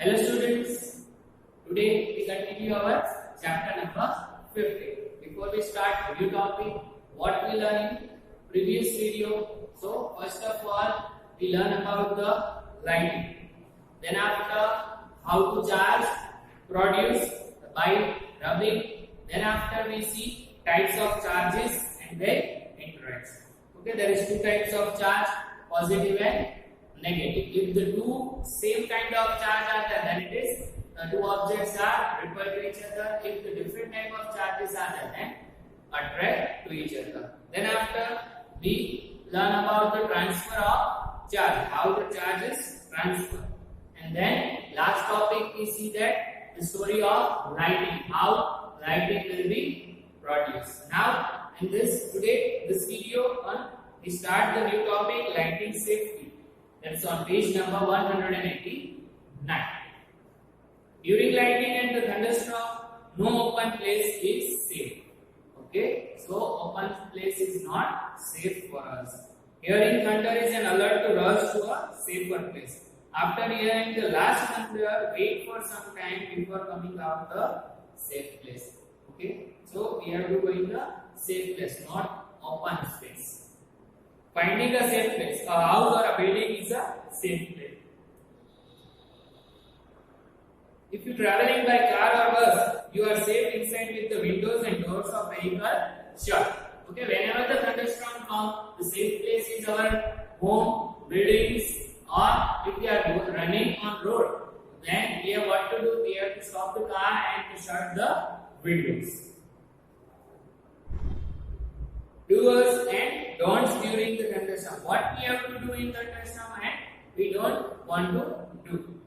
Hello students, today we continue our chapter number 50. Before we start new topic, what we learned in previous video. So first of all, we learn about the lighting. Then after, how to charge, produce by rubbing. Then after we see types of charges and their interacts. Okay, there is two types of charge, positive and negative. If the two same kind of charge are there, then it is two objects are repel to each other. If the different type of charges are there, then attract to each other. Then after we learn about the transfer of charge, how the charges transfer. And then last topic we see that the story of lighting, how lighting will be produced. Now in this video on we start the new topic, lighting safety. That's on page number 189. During lightning and the thunderstorm, no open place is safe. Okay, so open place is not safe for us. Hearing thunder is an alert to rush to a safer place. After hearing the last thunder, wait for some time before coming out the safe place. Okay, so we have to go in the safe place, not open space. Finding a safe place, a house or a building is a safe place. If you are traveling by car or bus, you are safe inside with the windows and doors of vehicle shut. Okay, whenever the thunderstorm comes, the safe place is our home, buildings, or if we are running on road, then we have what to do? We have to stop the car and to shut the windows. Do's and don'ts during the thunderstorm. What we have to do in thunderstorm and we don't want to do.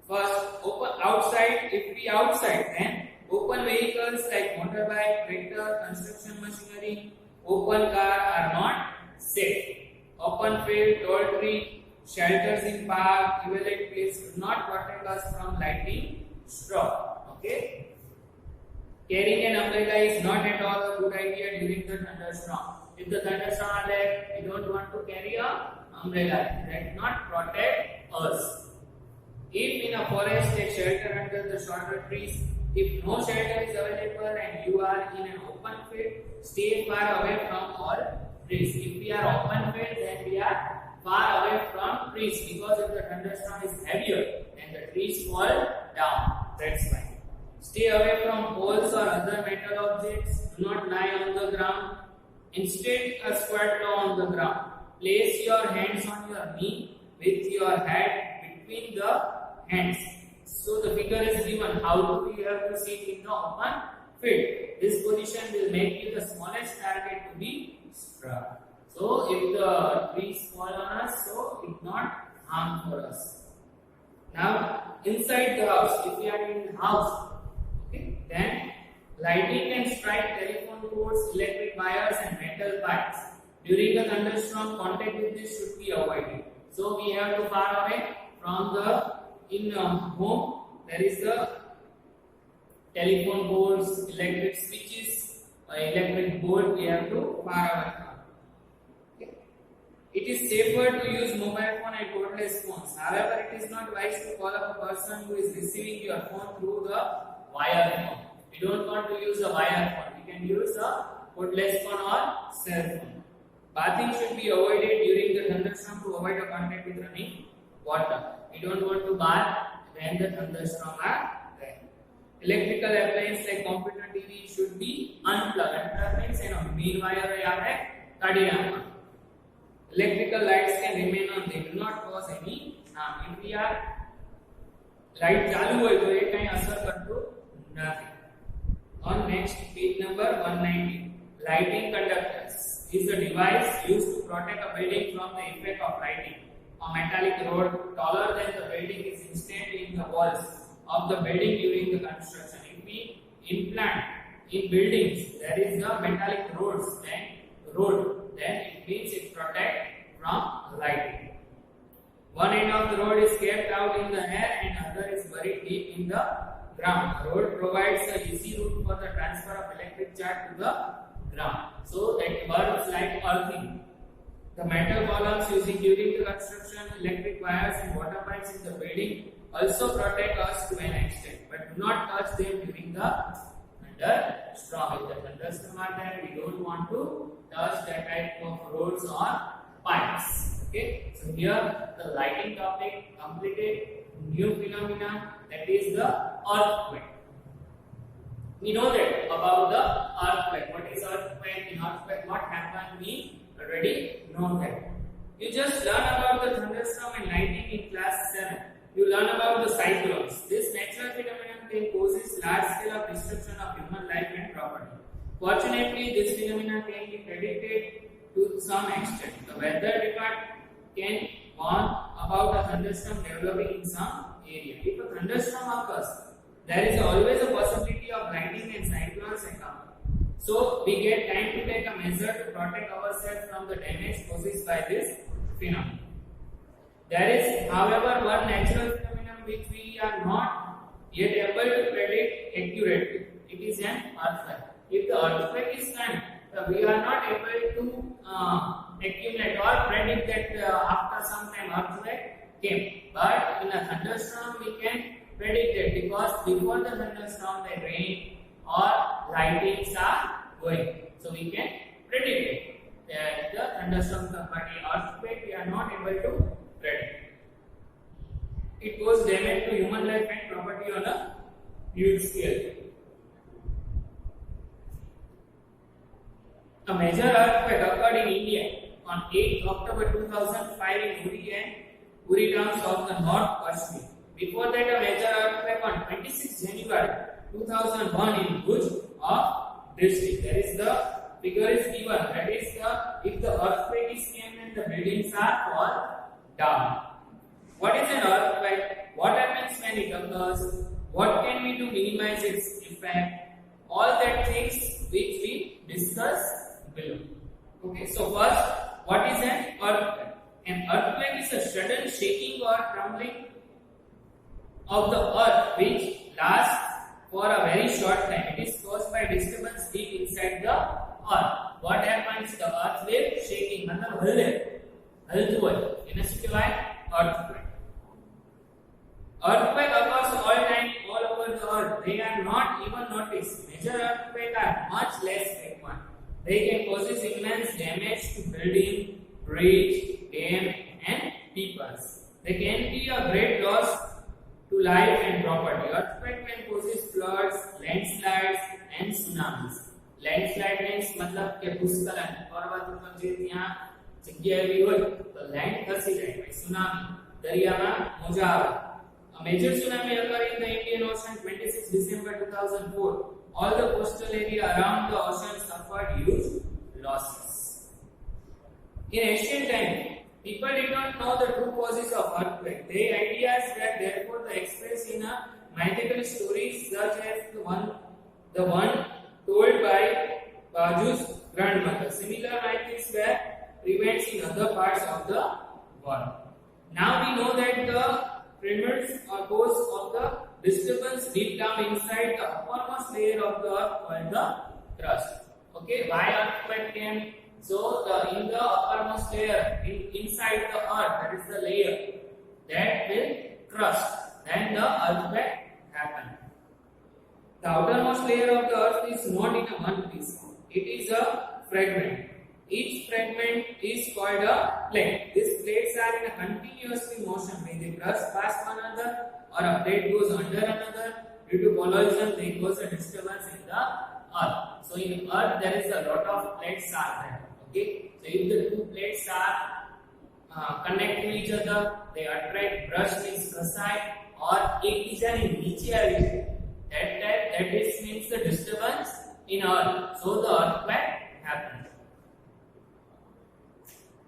First, open outside. If we outside, then open vehicles like motorbike, tractor, construction machinery, open car are not safe. Open field, tall tree, shelters in park, evacuate place do not protect us from lightning stroke. Okay. Carrying an umbrella is not at all a good idea during the thunderstorm. If the thunderstorm are there, we don't want to carry an umbrella. That not protect us. If in a forest, take shelter under the shorter trees. If no shelter is available and you are in an open field, stay far away from all trees. If we are open field, then we are far away from trees, because if the thunderstorm is heavier, then the trees fall down. That's why. Stay away from poles or other metal objects. Do not lie on the ground. Instead, squat low on the ground. Place your hands on your knee with your head between the hands. So the figure is given. How do we have to sit in the open field? This position will make you the smallest target to be struck. So if the trees fall on us, so it not harm for us. Now inside the house, if we are in the house, then lightning can strike telephone cords, electric wires and metal pipes. During the thunderstorm, contact with this should be avoided. So we have to far away from the home. There is the telephone cords, electric switches, electric board. We have to far away from. Okay. It is safer to use mobile phone and cordless phones. However, it is not wise to call up a person who is receiving your phone through the wire phone. We don't want to use a wire phone. We can use a cordless phone or cell phone. Bathing should be avoided during the thunderstorm to avoid a contact with running water. We don't want to bath when the thunderstorm are there. Electrical appliances like computer, TV should be unplugged. Unplugged means main wire yaad kadi nakhna. Electrical lights can remain on. They do not cause any harm. If we are light चालू હોય તો એ કઈ અસર કરતું નથી. On next page number 190, lighting conductors is a device used to protect a building from the effect of lighting. A metallic rod taller than the building is installed in the walls of the building during the construction. If we implant in buildings there is a metallic rods, then it means it protects from lighting. One end of the rod is kept out in the air and other is buried deep in the ground. The rod provides a easy route for the transfer of electric charge to the ground. So that works like earthing. The metal columns using during the construction, electric wires and water pipes in the building also protect us to an extent, but do not touch them during the thunderstorm. If the thunderstorm are there, we don't want to touch that type of roads or pipes. Okay, so here the lighting topic completed. New phenomena, that is the earthquake. We know that about the earthquake. What is earthquake? In earthquake, what happened? We already know that. You just learn about the thunderstorm and lightning in class 7. You learn about the cyclones. This natural phenomenon can cause large scale of destruction of human life and property. Fortunately, this phenomenon can be predicted to some extent. The weather department can warn about a thunderstorm developing in some area. If a thunderstorm occurs, there is always a possibility of lightning and cyclones occurring. So we get time to take a measure to protect ourselves from the damage caused by this phenomenon. There is, however, one natural phenomenon which we are not yet able to predict accurately. It is an earthquake. If the earthquake is coming, we are not able to accumulate or predict that after some time earthquake came. But in a thunderstorm we can predict it, because before the thunderstorm the rain or lightnings are going. So we can predict it. That the thunderstorm comes, but in earthquake we are not able to predict. It causes damage to human life and property on a huge scale. A major earthquake occurred in India on 8 October 2005 in Uri towns of the North Kashmir. Before that, a major earthquake on 26 January 2001 in Bhuj of district. There is the figure is given. That is if the earthquake is came and the buildings are fall down. What is an earthquake? What happens when it occurs? What can we do to minimize its impact? All that things which we discuss below. Okay, so first, what is an earthquake? An earthquake is a sudden shaking or trembling of the earth which lasts for a very short time. It is caused by disturbance deep inside the earth. What happens? The earth will shaking. मतलब हलते हुए. इन्हें क्या कहते हैं? Earthquake. Earthquake occurs all time, all over the earth. They are not even noticed. Major earthquakes are much less frequent. They can cause immense damage to building, bridge, dam, and peoples. They can be a great loss to life and property. Earthquake can cause floods, landslides, and tsunamis. Landslide means मतलब के भूस्खलन पर्वत पर जो यहाँ जगह भी हो तो लैंड खसी जाए भाई सुनामी दरिया में मौजा आवे. A major tsunami occurred in the Indian Ocean 26 December 2004. All the coastal area around the ocean suffered huge losses. In ancient times, people did not know the true causes of earthquake. Their ideas were therefore expressed in a mythical stories such as the one told by Baju's grandmother. Similar myths were prevalent in other parts of the world. Now we know that the tremors are cause of the disturbance deep down inside the uppermost layer of the earth called the crust. Okay, why earthquake came? So in the uppermost layer, inside the earth, that is the layer that will crust. Then the earthquake happen. The outermost layer of the earth is not in a one piece. It is a fragment. Each fragment is called a plate. These plates are in a continuously motion. When they crust past one another or a plate goes under another, due to collision they cause a disturbance in the earth. So in earth there is a lot of plates are there. Okay. So if the two plates are connect to each other, they attract brush means kasai or एक दूसरे नीचे आ रही that means the disturbance in earth. So the earthquake happens.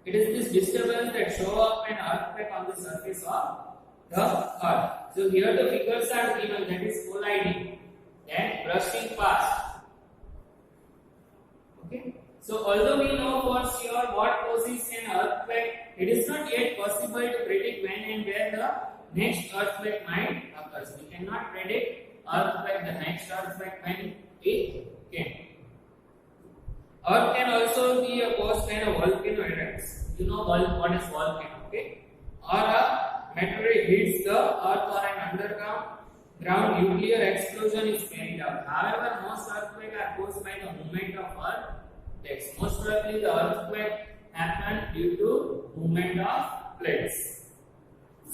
It is this disturbance that show up an earthquake on the surface of the earth. So here the figures are given, that is colliding and brushing past. Okay. So although we know for sure what causes an earthquake, it is not yet possible to predict when and where the next earthquake might occur. We cannot predict the next earthquake when it came. Earth can also be a cause when a volcano erupts. You know what is volcano, okay? Or a meteorite hits the earth or an ground nuclear explosion is carried out. However, most earthquakes are caused by the movement of earth plates. Most probably the earthquake happened due to movement of plates.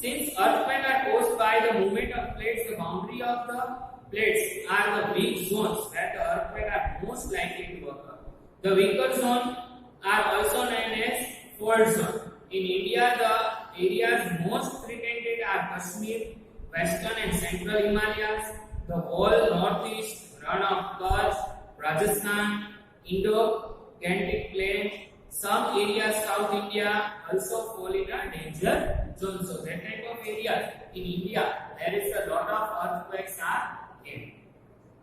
Since earthquakes are caused by the movement of plates, the boundary of the plates are the weak zones where the earthquakes are most likely to occur. The weaker zones are also known as fault zone. In India, the areas most frequented are Kashmir, Western and Central Himalayas, the whole Northeast, Ran of Kutch, Rajasthan, Indo-Gangetic Plain. Some areas South India also fall in a danger zone. So that type of areas in India, there is a lot of earthquakes are in.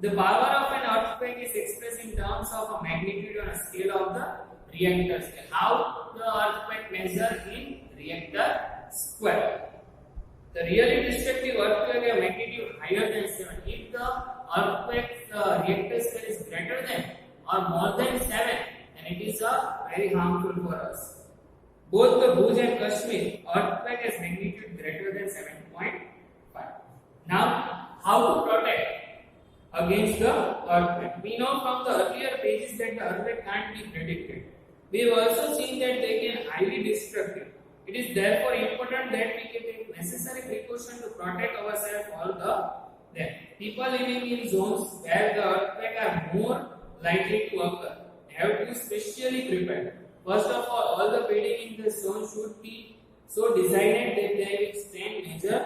The power of an earthquake is expressed in terms of a magnitude on a scale of the Richter scale. How the earthquake measured in Richter square. The really destructive earthquake have magnitude higher than 7. If the earthquake Richter scale is greater than or more than 7, then it is very harmful for us. Both the Bhuj and Kashmir earthquake has magnitude greater than 7.5. Now, how to protect against the earthquake? We know from the earlier pages that the earthquake can't be predicted. We have also seen that they can highly destructive. It is therefore important that we can take necessary precaution to protect ourselves all the time. People living in zones where the earthquake are more likely to occur have to specially prepare. First of all the building in the zone should be so designed that they will stand major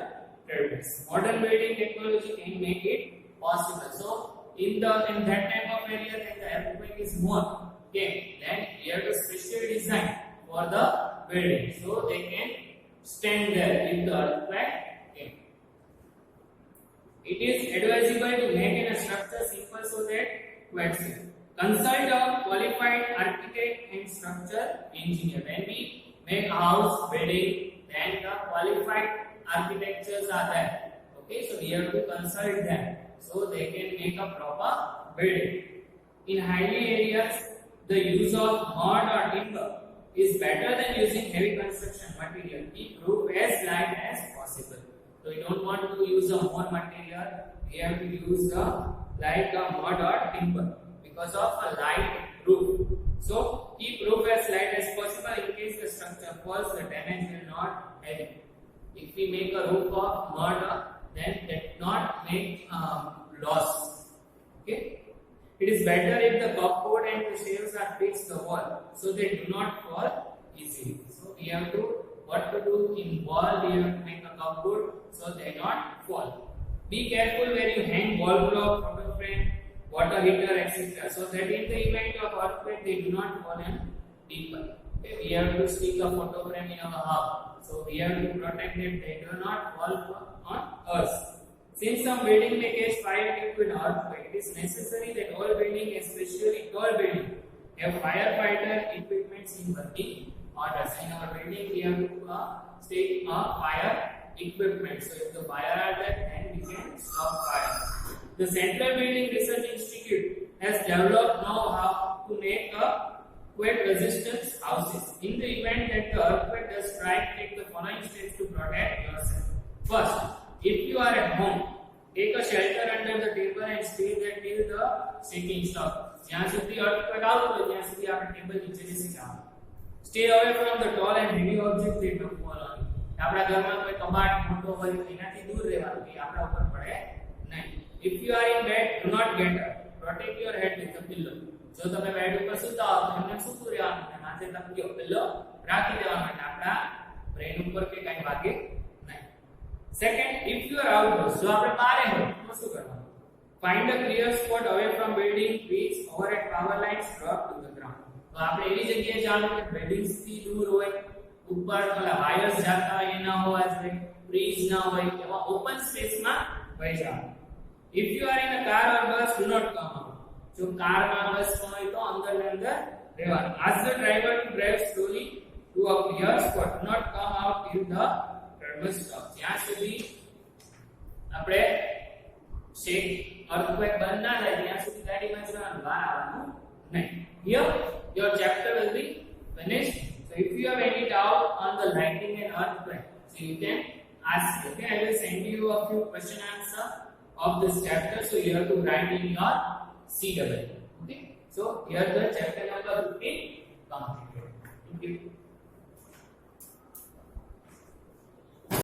threats. Modern building technology can make it possible. So in that type of area that the earthquake is more, okay, then we have to specially design for the building so they can stand there if the earthquake came. It is advisable to make a structure simple so that quite safe. Consult a qualified architect and structure engineer. When we make a house building, then the qualified architectures are there. Okay, so we have to consult them so they can make a proper building. In hilly areas, the use of mud or timber is better than using heavy construction material. Keep roof as light as possible. So we don't want to use a more material. We have to use like a mud or timber because of a light roof. So keep roof as light as possible in case the structure falls, the damage will not heavy. If we make a roof of mud, then that not make loss. Okay. It is better if the cupboard and the shelves are fixed the wall so they do not fall easily. So we have to what to do in wall. We have to make a cupboard so they not fall. Be careful when you hang wall clock, photo frame, water heater, etc. So that in the event of earthquake they do not fall in deeper. Okay, we have to stick a photo frame in our house. So we have to protect that they do not fall on us. Since some building may catch fire due to an earthquake, it is necessary that all building, especially tall building, have firefighter equipment in working order. So in our building, we have to take fire equipment. So if the fire are there, then we can stop fire. The Central Building Research Institute has developed now how to make quake resistance houses. In the event that the earthquake does strike, take the following steps to protect yourself. First, if you are at home, take a shelter under the table and stay there till the shaking stops. જ્યાં સુધી earthquake આવતો હોય ત્યાં સુધી આપણે table નીચે બેસી જવાનું. Stay away from the tall and heavy objects that don't fall on you. આપણા ઘરમાં કોઈ કબાટ મોટો હોય એનાથી દૂર રહેવાનું કે આપણા ઉપર પડે નહીં. If you are in bed, do not get up. Protect your head with a pillow. જો તમે બેડ ઉપર સૂતા હો તો તમને સૂતું રહેવાનું અને માથે તકિયો પિલ્લો રાખી દેવાનો એટલે આપણા બ્રેન ઉપર કે કંઈ વાગે નહીં. Second, if you are outdoors, જો આપણે બહાર હોય તો શું કરવાનું? Find a clear spot away from building, trees, overhead power lines, drop to the ground. તો આપણે એવી જગ્યાએ જવાનું કે બિલ્ડિંગ્સ થી દૂર હોય, ઉપર પેલા વાયર્સ જાતા હોય એ ના હોવા જોઈએ, ટ્રીઝ ના હોય, એવા ઓપન સ્પેસમાં વહી જવાનું. If you are in a car or bus, do not come out. જો કારમાં બસમાં હોય તો અંદર ને અંદર રહેવાનું. Ask the driver to drive slowly to a clear spot. Do not come out till the driver stops. જ્યાં સુધી આપણે શેક earthquake બંધ ના થાય ત્યાં સુધી ગાડીમાં જવાનું, બહાર આવવાનું નહીં. Here your chapter will be finished. So if you have any doubt on the lightning and earthquake, so you can ask. Okay, I will send you a few question answer of this chapter. So you have to write in your CW. Okay. So here the chapter number 15 completed. Thank you.